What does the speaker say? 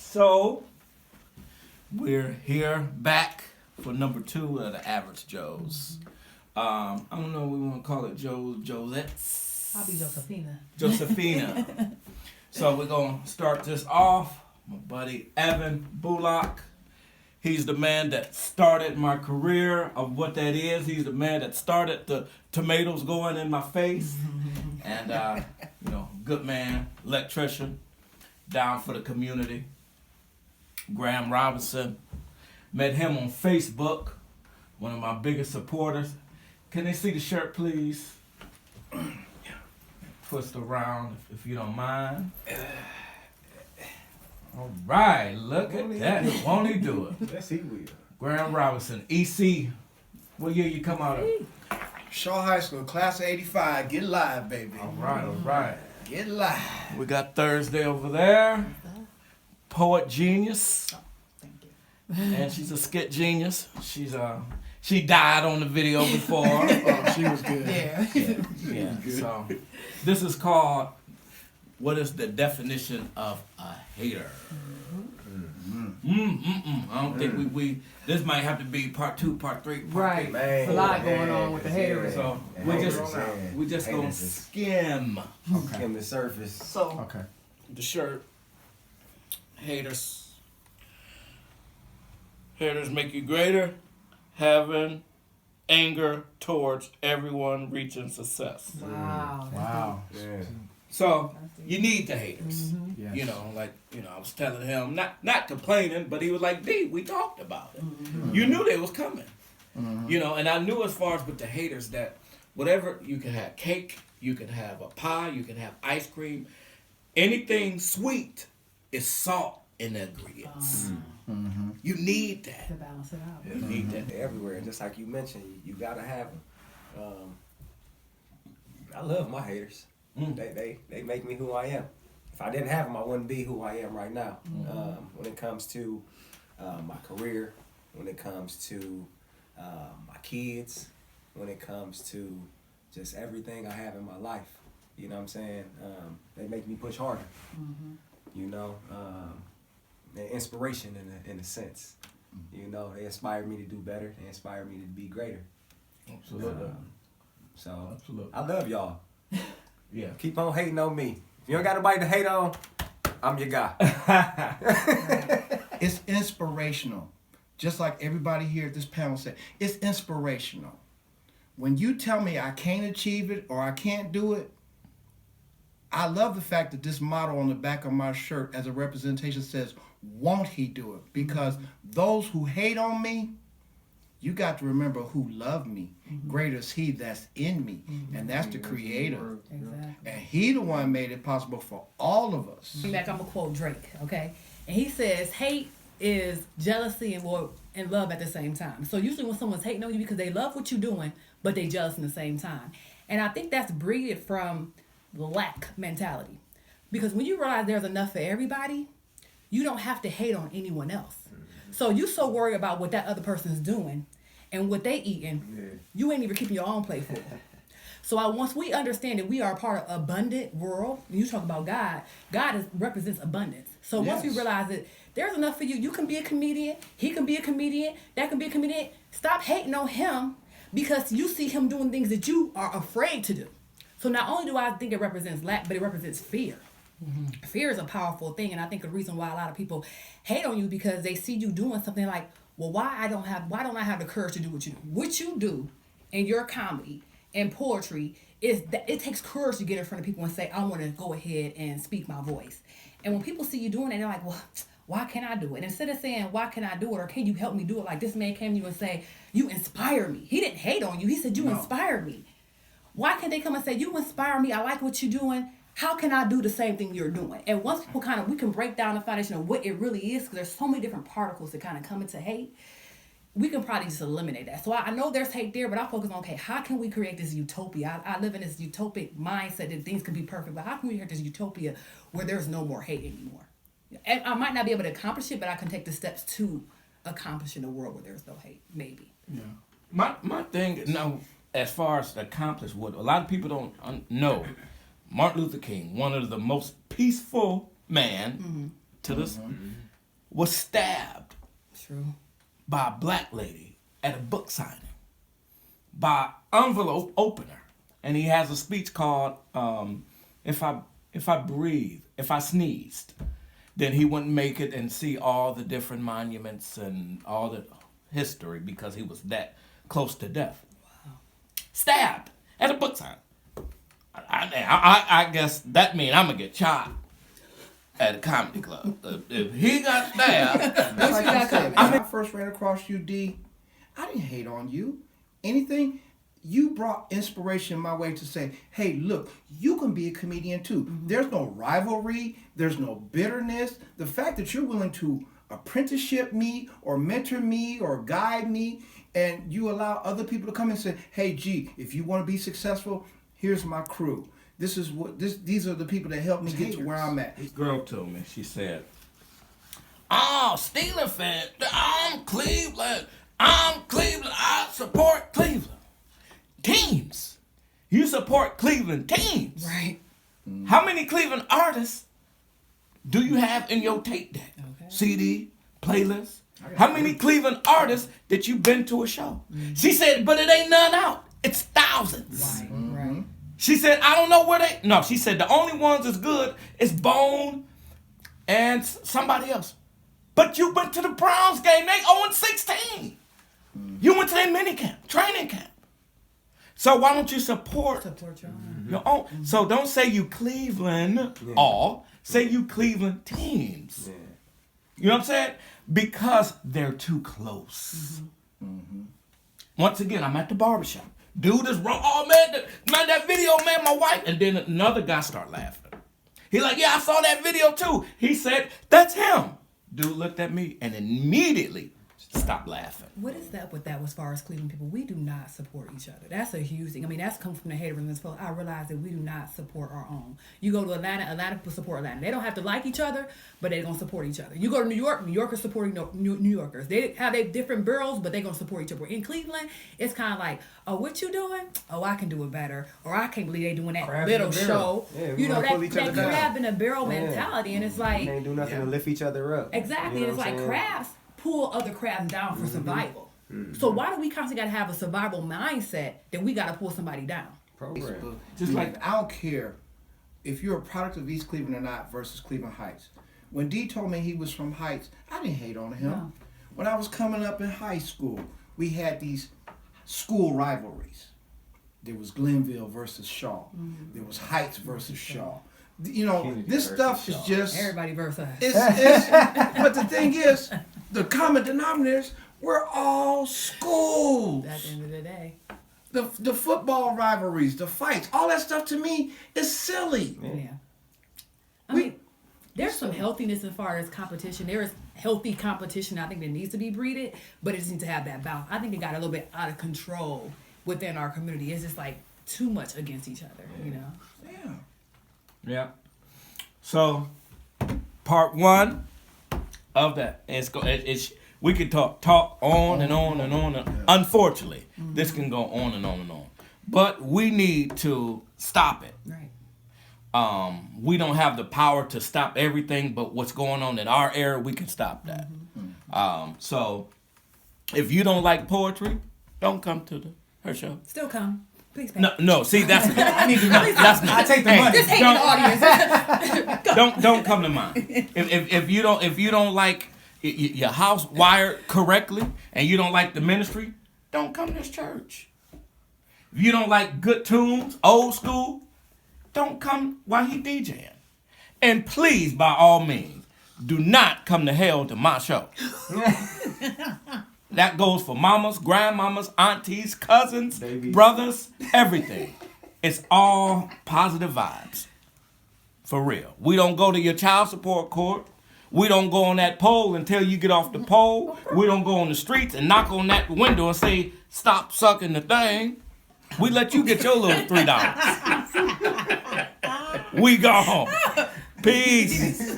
So, we're here back for number 2 of the Average Joes. I don't know, we want to call it Josettes. I'll be Josephina. Josephina. So we're going to start this off. My buddy Evan Bullock. He's the man that started my career of what that is. He's the man that started the tomatoes going in my face. And, good man, electrician, down for the community. Graham Robinson. Met him on Facebook, one of my biggest supporters. Can they see the shirt, please? Twist around, if you don't mind. All right, look at that. Won't he do it? Yes, he will. Graham Robinson, EC. What year you come out of? Shaw High School, class of 85. Get live, baby. All right. Get live. We got Thursday over there. Poet genius. Thank you. And she's a skit genius. She died on the video before. Oh, she was good. Yeah. Yeah. So this is called, what is the definition of a hater? I don't think we this might have to be part 2, part 3, part Right. 8. There's a lot going on with the haters. So we just gonna skim In the surface. So, okay the shirt. Haters make you greater. Having anger towards everyone reaching success. wow. Wow. Yeah. So you need the haters. Yes. I was telling him, not complaining, but he was like, D, we talked about it. You knew they was coming. And I knew as far as with the haters that whatever, you can have cake, you can have a pie, you can have ice cream, anything sweet is salt in the ingredients. You need that. To balance it out. You need that. They're everywhere. Just like you mentioned, you gotta have them. I love my haters. They make me who I am. If I didn't have them, I wouldn't be who I am right now. When it comes to my career, when it comes to my kids, when it comes to just everything I have in my life, you know what I'm saying? They make me push harder. They're inspiration in a sense. They inspire me to do better. They inspire me to be greater. Absolutely. So Absolutely. I love y'all. Yeah. Keep on hating on me. If you don't got nobody to hate on, I'm your guy. It's inspirational. Just like everybody here at this panel said, it's inspirational. When you tell me I can't achieve it or I can't do it, I love the fact that this motto on the back of my shirt as a representation says, won't he do it? Because those who hate on me, you got to remember who loved me. Greater is he that's in me. And that's the creator. Exactly. And he the one made it possible for all of us. Like I'm gonna quote Drake, okay? And he says, hate is jealousy and love at the same time. So usually when someone's hating on you because they love what you're doing, but they jealous in the same time. And I think that's breeded from the lack mentality. Because when you realize there's enough for everybody, you don't have to hate on anyone else. So you so worried about what that other person's doing and what they eating, you ain't even keeping your own plate full. So once we understand that we are a part of abundant world, when you talk about God represents abundance. So once we Yes. realize that there's enough for you, you can be a comedian, he can be a comedian, that can be a comedian. Stop hating on him because you see him doing things that you are afraid to do. So not only do I think it represents lack, but it represents fear. Fear is a powerful thing, and I think the reason why a lot of people hate on you because they see you doing something like, well, why don't I have the courage to do what you do? What you do in your comedy and poetry is that it takes courage to get in front of people and say, I want to go ahead and speak my voice. And when people see you doing it, they're like, well, why can't I do it? And instead of saying, why can I do it? Or can you help me do it? Like this man came to you and say, you inspire me. He didn't hate on you. He said, you inspired me. Why can't they come and say, you inspire me. I like what you're doing. How can I do the same thing you're doing? And once people we can break down the foundation of what it really is, because there's so many different particles that kind of come into hate, we can probably just eliminate that. So I know there's hate there, but I focus on, okay, how can we create this utopia? I live in this utopic mindset that things can be perfect, but how can we create this utopia where there's no more hate anymore? And I might not be able to accomplish it, but I can take the steps to accomplishing a world where there's no hate, maybe. Yeah. My thing, as far as accomplish what a lot of people don't know, Martin Luther King, one of the most peaceful man to this, was stabbed True. by a black lady at a book signing by envelope opener, and he has a speech called if I breathe, if I sneezed, then he wouldn't make it and see all the different monuments and all the history because he was that close to death. Wow. Stabbed at a book signing. I guess that means I'm gonna get shot at a comedy club. If he got stabbed, What you got coming? When I first ran across you, D, I didn't hate on you. Anything, you brought inspiration my way to say, hey, look, you can be a comedian too. Mm-hmm. There's no rivalry. There's no bitterness. The fact that you're willing to apprenticeship me or mentor me or guide me, and you allow other people to come and say, hey, G, if you want to be successful, here's my crew. These are the people that helped me get to where I'm at. this girl told me, she said, "Oh, Steelers fan, I'm Cleveland. I support Cleveland. Teams. You support Cleveland teams. Right. How many Cleveland artists do you have in your tape deck? Okay. CD, playlist? How many Cleveland artists that you been to a show?" She said, "But it ain't none out. It's thousands." Right. Right. She said, "I don't know where they." No, she said the only ones that's good is Bone and somebody else. But you went to the Browns game. They 0-16. You went to their mini camp, training camp. So why don't you support Support your own. your own? So don't say you Cleveland all. Say you Cleveland teams. Yeah. You know what I'm saying? Because they're too close. Once again, I'm at the barbershop. Dude is wrong. Oh man, that video, man, my wife. And then another guy start laughing. He like, "Yeah, I saw that video too." He said, "That's him." Dude looked at me and immediately stopped laughing. What is that with that as far as Cleveland people? We do not support each other. That's a huge thing. I mean, that's come from the hater in this post. I realize that we do not support our own. You go to Atlanta people support Atlanta. They don't have to like each other, but they're going to support each other. You go to New Yorkers supporting New Yorkers. They have their different boroughs, but they're going to support each other. In Cleveland, it's kind of like, "Oh, what you doing? Oh, I can do it better." Or, "I can't believe they doing that Crabs little in a barrel. show." Yeah, we you know, wanna that pull each other down. crab in a barrel Yeah. mentality. And it's like, We ain't do nothing to lift each other up. exactly. You know It's what I'm like saying? crabs pull other crabs down for survival. So why do we constantly gotta have a survival mindset that we gotta pull somebody down? Program. Just like I don't care if you're a product of East Cleveland or not versus Cleveland Heights. When D told me he was from Heights, I didn't hate on him. No. When I was coming up in high school, we had these school rivalries. There was Glenville versus Shaw. There was Heights versus Shaw. You know, Kennedy this versus stuff Shaw. is just. Everybody versus us. It's but the thing is, the common denominators, we're all schools. At the end of the day. The football rivalries, the fights, all that stuff to me is silly. Yeah. I mean, there's some healthiness as far as competition. There is healthy competition I think that needs to be breeded, but it just needs to have that balance. I think it got a little bit out of control within our community. It's just like too much against each other, you know? Yeah. Yeah. So, part one of that is we could talk on and on and on. And unfortunately, this can go on and on and on. But we need to stop it. Right. We don't have the power to stop everything, but what's going on in our area, we can stop that. So, if you don't like poetry, don't come to her show. Still come. Please pay. No. See, that's that's me. I take the money. Just hate the audience. Don't come to mine. If you don't like your house wired correctly and you don't like the ministry, don't come to this church. If you don't like good tunes, old school, don't come while he DJing. And please, by all means, do not come to hell to my show. That goes for mamas, grandmamas, aunties, cousins, Babies. brothers, everything. It's all positive vibes. For real. We don't go to your child support court. We don't go on that pole until you get off the pole. We don't go on the streets and knock on that window and say, "Stop sucking the thing." We let you get your little $3. We go home. Peace.